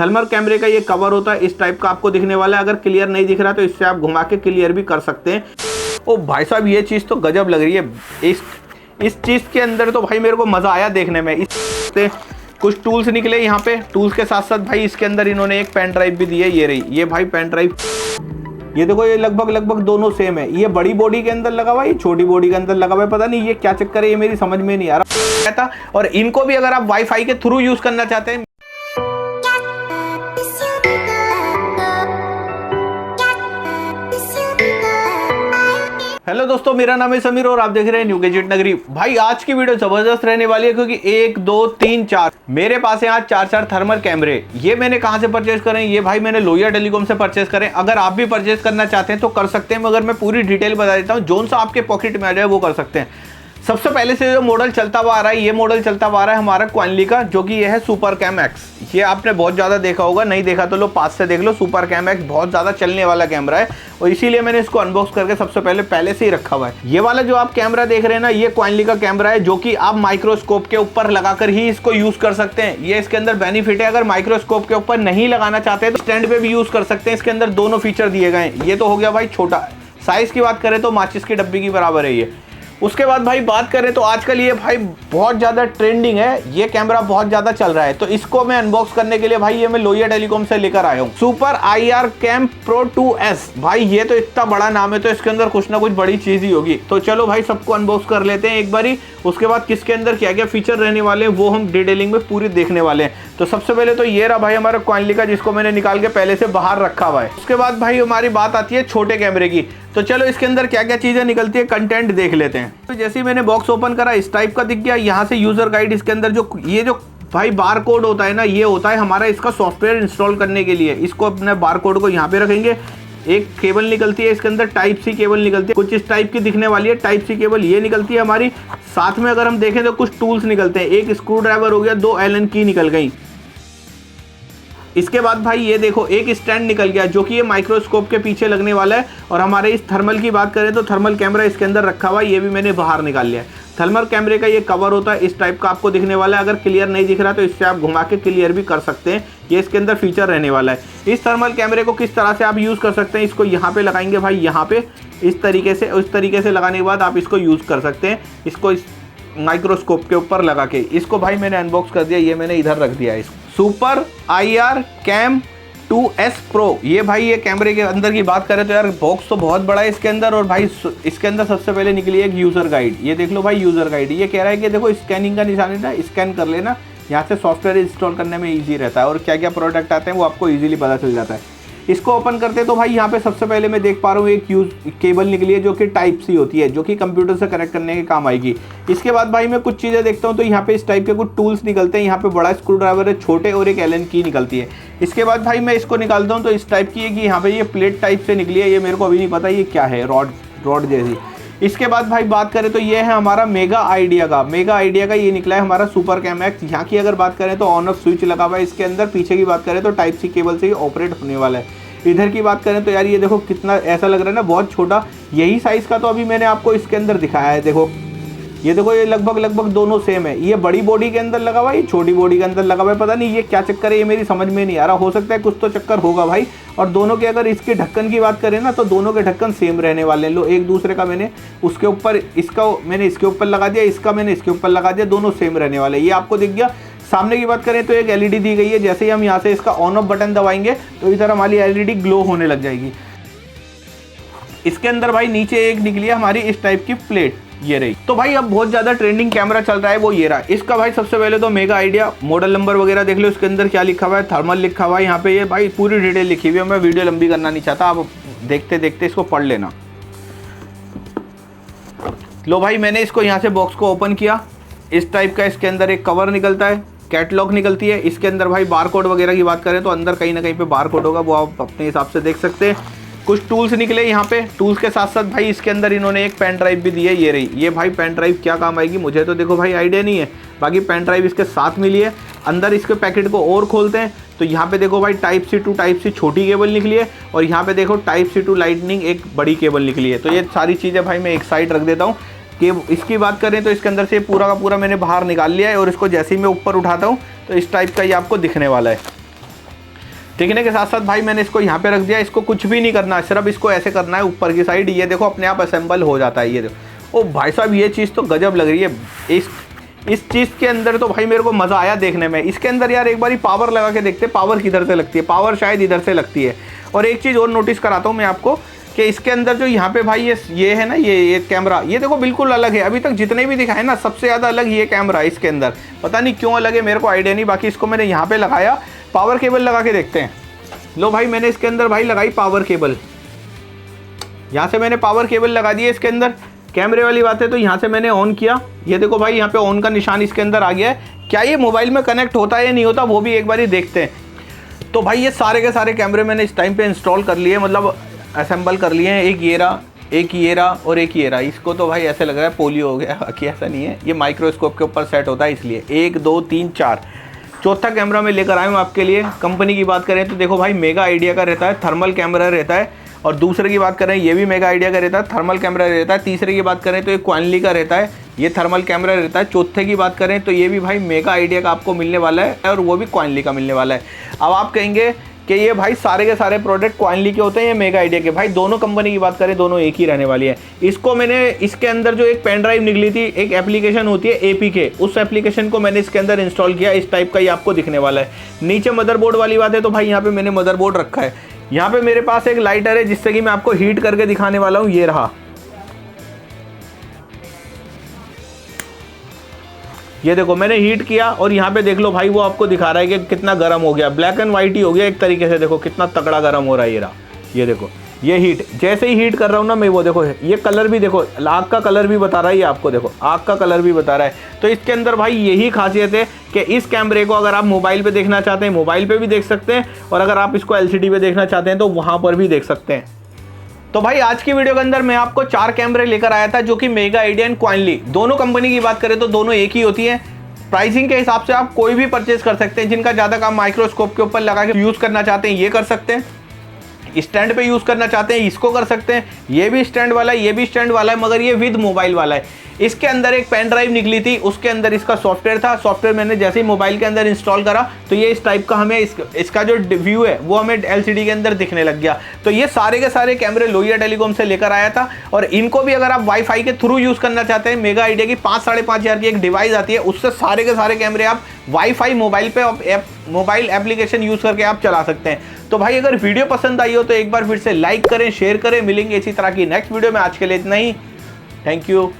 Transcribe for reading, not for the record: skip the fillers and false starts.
Thermal कैमरे का ये कवर होता है, इस टाइप का आपको दिखने वाला है। अगर क्लियर नहीं दिख रहा तो इससे आप घुमा के क्लियर भी कर सकते हैं। ओ भाई साहब, ये चीज़ तो गजब लग रही है। इस चीज़ के अंदर तो भाई मेरे को मज़ा आया देखने में। इससे कुछ टूल्स निकले यहाँ पे। टूल्स के साथ साथ भाई इसके अंदर इन्होंने एक पेन ड्राइव भी दी है, ये रही। ये भाई पेन ड्राइव, ये देखो, ये लगभग दोनों सेम है। ये बड़ी बॉडी के अंदर लगा हुआ है, ये छोटी बॉडी के अंदर लगा हुआ है। पता नहीं ये क्या चक्कर है, ये मेरी समझ में नहीं आ रहा। और इनको भी अगर आप वाईफाई के थ्रू यूज करना चाहते हैं। हेलो दोस्तों, मेरा नाम है समीर और आप देख रहे हैं न्यू गैजेट नगरी। भाई आज की वीडियो जबरदस्त रहने वाली है क्योंकि 1 2 3 4 मेरे पास है आज 4 थर्मल कैमरे। ये मैंने कहां से परचेज करें? ये भाई मैंने लोहिया टेलीकॉम से परचेज करें। अगर आप भी परचेज करना चाहते हैं तो कर सकते हैं, मगर मैं पूरी डिटेल बता देता हूं। जोन सा आपके पॉकेट में आ जाए वो कर सकते हैं। सबसे पहले से जो मॉडल चलता हुआ आ रहा है, ये मॉडल चलता हुआ आ रहा है हमारा क्वानली का, जो कि ये है सुपर कैम एक्स। ये आपने बहुत ज़्यादा देखा होगा, नहीं देखा तो लो पास से देख लो। सुपर कैम एक्स बहुत ज़्यादा चलने वाला कैमरा है और इसीलिए मैंने इसको अनबॉक्स करके सबसे पहले से ही रखा हुआ है। ये वाला जो आप कैमरा देख रहे हैं ना, ये क्वानली का कैमरा है, जो कि आप माइक्रोस्कोप के ऊपर लगाकर ही इसको यूज़ कर सकते हैं। ये इसके अंदर बेनिफिट है। अगर माइक्रोस्कोप के ऊपर नहीं लगाना चाहते तो स्टैंड पे भी यूज़ कर सकते हैं। इसके अंदर दोनों फीचर दिए गए हैं। ये तो हो गया भाई छोटा साइज़ की बात करें तो माचिस की डब्बी की बराबर है ये। उसके बाद भाई बात करें तो आजकल ये भाई बहुत ज़्यादा ट्रेंडिंग है, ये कैमरा बहुत ज़्यादा चल रहा है। तो इसको मैं अनबॉक्स करने के लिए भाई ये मैं लोहिया टेलीकॉम से लेकर आया हूँ। Super IR cam pro 2S। भाई ये तो इतना बड़ा नाम है तो इसके अंदर कुछ ना कुछ बड़ी चीज़ ही होगी। तो चलो भाई सबको अनबॉक्स कर लेते हैं एक बारी। उसके बाद किसके अंदर क्या क्या फीचर रहने वाले हैं वो हम डिटेलिंग में पूरी देखने वाले हैं। तो सबसे पहले तो ये रहा भाई हमारा क्वानली का, जिसको मैंने निकाल के पहले से बाहर रखा हुआ है। उसके बाद भाई हमारी बात आती है छोटे कैमरे की। तो चलो इसके अंदर क्या क्या चीज़ें निकलती है, कंटेंट देख लेते हैं। तो जैसे ही मैंने बॉक्स ओपन करा, इस टाइप का दिख गया। यहाँ से यूज़र गाइड, इसके अंदर जो ये जो भाई बार कोड होता है ना, ये होता है हमारा इसका सॉफ्टवेयर इंस्टॉल करने के लिए। इसको अपने बार कोड को यहाँ पे रखेंगे। एक केबल निकलती है इसके अंदर, टाइप सी केबल निकलती है, कुछ इस टाइप की दिखने वाली है। टाइप सी केबल ये निकलती है हमारी। साथ में अगर हम देखें तो कुछ टूल्स निकलते हैं। एक स्क्रू ड्राइवर हो गया, 2 एलन की निकल गई। इसके बाद भाई ये देखो एक स्टैंड निकल गया, जो कि ये माइक्रोस्कोप के पीछे लगने वाला है। और हमारे इस थर्मल की बात करें तो थर्मल कैमरा इसके अंदर रखा हुआ है, ये भी मैंने बाहर निकाल लिया है। थर्मल कैमरे का ये कवर होता है, इस टाइप का आपको दिखने वाला है। अगर क्लियर नहीं दिख रहा तो इससे आप घुमा के क्लियर भी कर सकते हैं। ये इसके अंदर फीचर रहने वाला है। इस थर्मल कैमरे को किस तरह से आप यूज़ कर सकते हैं, इसको यहाँ पे लगाएंगे भाई, यहाँ पे इस तरीके से। उस तरीके से लगाने के बाद आप इसको यूज़ कर सकते हैं, इसको इस माइक्रोस्कोप के ऊपर लगा के। इसको भाई मैंने अनबॉक्स कर दिया, ये मैंने इधर रख दिया है। इसको super IR cam 2S pro. ये भाई ये कैमरे के अंदर की बात करें तो यार बॉक्स तो बहुत बड़ा है इसके अंदर। और भाई इसके अंदर सबसे पहले निकली एक यूज़र गाइड। ये देख लो भाई यूज़र गाइड। ये कह रहा है कि देखो स्कैनिंग का निशान है ना, स्कैन कर लेना, यहाँ से सॉफ्टवेयर इंस्टॉल करने में ईजी रहता है और क्या क्या प्रोडक्ट आते हैं वो आपको ईजिली पता चल जाता है। इसको ओपन करते तो भाई यहाँ पे सबसे पहले मैं देख पा रहा हूँ एक केबल निकली है, जो कि टाइप सी होती है, जो कि कंप्यूटर से कनेक्ट करने के काम आएगी। इसके बाद भाई मैं कुछ चीज़ें देखता हूँ तो यहाँ पे इस टाइप के कुछ टूल्स निकलते हैं। यहाँ पे बड़ा स्क्रू ड्राइवर है, छोटे, और एक एलन की निकलती है। इसके बाद भाई मैं इसको निकालता हूँ तो इस टाइप की है कि यहाँ पे ये प्लेट टाइप से निकली है। ये मेरे को अभी नहीं पता ये क्या है, रॉड जैसी। इसके बाद भाई बात करें तो ये है हमारा मेगा आइडिया का ये निकला है हमारा सुपर कैम एक्स। यहाँ की अगर बात करें तो ऑन ऑफ स्विच लगा हुआ है इसके अंदर। पीछे की बात करें तो टाइप सी केबल से ही ऑपरेट होने वाला है। इधर की बात करें तो यार ये देखो कितना ऐसा लग रहा है ना, बहुत छोटा। यही साइज़ का तो अभी मैंने आपको इसके अंदर दिखाया है। देखो ये देखो, ये लगभग दोनों सेम है। ये बड़ी बॉडी के अंदर लगा हुआ है, ये छोटी बॉडी के अंदर लगा हुआ है। पता नहीं ये क्या चक्कर है, ये मेरी समझ में नहीं आ रहा। हो सकता है कुछ तो चक्कर होगा भाई। और दोनों के अगर इसके ढक्कन की बात करें ना तो दोनों के ढक्कन सेम रहने वाले हैं। लो एक दूसरे का मैंने उसके ऊपर, इसका मैंने इसके ऊपर लगा दिया, इसका मैंने इसके ऊपर लगा दिया, दोनों सेम रहने वाले। ये आपको दिख गया। सामने की बात करें तो एक LED दी गई है। जैसे ही हम यहाँ से इसका ऑन ऑफ बटन दबाएंगे तो इधर हमारी LED ग्लो होने लग जाएगी। इसके अंदर भाई नीचे एक निकली है हमारी इस टाइप की प्लेट, ये रही। तो भाई अब बहुत ज़्यादा ट्रेंडिंग कैमरा चल रहा है वो ये रहा। इसका भाई सबसे पहले तो मेगा आइडिया, मॉडल नंबर वगैरह देख लो। इसके अंदर क्या लिखा हुआ है, थर्मल लिखा हुआ है यहाँ पे। ये भाई पूरी डिटेल लिखी हुई है। मैं वीडियो लंबी करना नहीं चाहता, आप देखते देखते इसको पढ़ लेना। लो भाई मैंने इसको यहाँ से बॉक्स को ओपन किया। इस टाइप का इसके अंदर एक कवर निकलता है, कैटलॉग निकलती है। इसके अंदर भाई बार कोड वगैरह की बात करें तो अंदर कहीं ना कहीं पे बार कोड होगा, वो आप अपने हिसाब से देख सकते हैं। कुछ टूल्स निकले यहाँ पे। टूल्स के साथ साथ भाई इसके अंदर इन्होंने एक पेन ड्राइव भी दी है, ये रही। ये भाई पेन ड्राइव क्या काम आएगी मुझे तो देखो भाई आइडिया नहीं है, बाकी पेन ड्राइव इसके साथ मिली है। अंदर इसके पैकेट को और खोलते हैं तो यहाँ पे देखो भाई type C to type C छोटी केबल निकली है। और यहाँ पे देखो टाइप सी टू लाइटनिंग एक बड़ी केबल निकली है। तो ये सारी चीज़ें भाई मैं एक साइड रख देता हूँ। कि इसकी बात करें तो इसके अंदर से पूरा का पूरा मैंने बाहर निकाल लिया है। और इसको जैसे ही मैं ऊपर उठाता हूँ तो इस टाइप का ये आपको दिखने वाला है। टिकने के साथ साथ भाई मैंने इसको यहाँ पे रख दिया। इसको कुछ भी नहीं करना है, सिर्फ इसको ऐसे करना है ऊपर की साइड, ये देखो अपने आप असेंबल हो जाता है। ये देखो, ओ भाई साहब ये चीज़ तो गजब लग रही है। इस चीज़ के अंदर तो भाई मेरे को मज़ा आया देखने में। इसके अंदर यार एक बारी पावर लगा के देखते हैं, पावर किधर से लगती है। पावर शायद इधर से लगती है। और एक चीज़ और नोटिस कराता हूँ मैं आपको कि इसके अंदर जो यहाँ पे भाई ये है ना, ये कैमरा, ये देखो बिल्कुल अलग है। अभी तक जितने भी दिखाए ना, सबसे ज़्यादा अलग ये कैमरा है इसके अंदर। पता नहीं क्यों अलग है, मेरे को आइडिया नहीं। बाकी इसको मैंने यहाँ पे लगाया, पावर केबल लगा के देखते हैं। लो भाई मैंने इसके अंदर भाई लगाई पावर केबल। यहाँ से मैंने पावर केबल लगा दी है इसके अंदर। कैमरे वाली बात है तो यहाँ से मैंने ऑन किया, ये देखो भाई यहाँ पे ऑन का निशान इसके अंदर आ गया है। क्या ये मोबाइल में कनेक्ट होता है या नहीं होता, वो भी एक बार ही देखते हैं। तो भाई ये सारे के सारे कैमरे मैंने इस टाइम पे इंस्टॉल कर लिए, मतलब असेंबल कर लिए हैं। एक ये रहा, एक ये रहा और एक ये रहा। इसको तो भाई ऐसे लग रहा है पोलियो हो गया, बाकी ऐसा नहीं है। ये माइक्रोस्कोप के ऊपर सेट होता है इसलिए। 1 2 3 4 चौथा कैमरा मैं लेकर आया हूँ आपके लिए। कंपनी की बात करें तो देखो भाई मेगा आइडिया का रहता है, थर्मल कैमरा रहता है। और दूसरे की बात करें ये भी मेगा आइडिया का रहता है, थर्मल कैमरा रहता है। तीसरे की बात करें तो ये क्वानली का रहता है, ये थर्मल कैमरा रहता है। चौथे की बात करें तो ये भी भाई मेगा आइडिया का आपको मिलने वाला है और वो भी क्वानली का मिलने वाला है। अब आप कहेंगे कि ये भाई सारे के सारे प्रोडक्ट क्वानली के होते हैं या मेगा आइडिया के। भाई दोनों कंपनी की बात करें, दोनों एक ही रहने वाली है। इसको मैंने इसके अंदर जो एक पेन ड्राइव निकली थी, एक एप्लीकेशन होती है APK, उस एप्लीकेशन को मैंने इसके अंदर इंस्टॉल किया। इस टाइप का ये आपको दिखने वाला है। नीचे मदरबोर्ड वाली बात है तो भाई यहाँ पे मैंने मदरबोर्ड रखा है। यहाँ पे मेरे पास एक लाइटर है जिससे कि मैं आपको हीट करके दिखाने वाला हूँ। ये रहा, ये देखो मैंने हीट किया और यहाँ पे देख लो भाई वो आपको दिखा रहा है कि कितना गर्म हो गया। ब्लैक एंड वाइट ही हो गया एक तरीके से। देखो कितना तगड़ा गर्म हो रहा है। ये रहा, ये देखो ये हीट। जैसे ही हीट कर रहा हूँ ना मैं, वो देखो ये कलर भी देखो, आग का कलर भी बता रहा है ये आपको। देखो आग का कलर भी बता रहा है। तो इसके अंदर भाई यही खासियत है कि इस कैमरे को अगर आप मोबाइल पे देखना चाहते हैं, मोबाइल पे भी देख सकते हैं, और अगर आप इसको LCD पे देखना चाहते हैं तो वहाँ पर भी देख सकते हैं। तो भाई आज की वीडियो के अंदर मैं आपको 4 कैमरे लेकर आया था जो कि मेगा आइडिया एंड क्वानली। दोनों कंपनी की बात करें तो दोनों एक ही होती है। प्राइसिंग के हिसाब से आप कोई भी परचेज कर सकते हैं। जिनका ज़्यादा काम माइक्रोस्कोप के ऊपर लगा के यूज़ करना चाहते हैं ये कर सकते हैं, स्टैंड पे यूज़ करना चाहते हैं इसको कर सकते हैं। ये भी स्टैंड वाला है, ये भी स्टैंड वाला है, मगर ये विद मोबाइल वाला है। इसके अंदर एक पेन ड्राइव निकली थी, उसके अंदर इसका सॉफ्टवेयर था। सॉफ्टवेयर मैंने जैसे ही मोबाइल के अंदर इंस्टॉल करा तो ये इस टाइप का हमें इसका जो व्यू है वो हमें LCD के अंदर दिखने लग गया। तो ये सारे के सारे कैमरे लोहिया टेलीकॉम से लेकर आया था। और इनको भी अगर आप वाईफाई के थ्रू यूज़ करना चाहते हैं, मेगा आइडिया की 5-5.5 हज़ार की एक डिवाइस आती है, उससे सारे के सारे कैमरे आप वाईफाई मोबाइल पे मोबाइल एप्लीकेशन यूज़ करके आप चला सकते हैं। तो भाई अगर वीडियो पसंद आई हो तो एक बार फिर से लाइक करें, शेयर करें। मिलेंगे इसी तरह की नेक्स्ट वीडियो में। आज के लिए इतना ही। Thank you.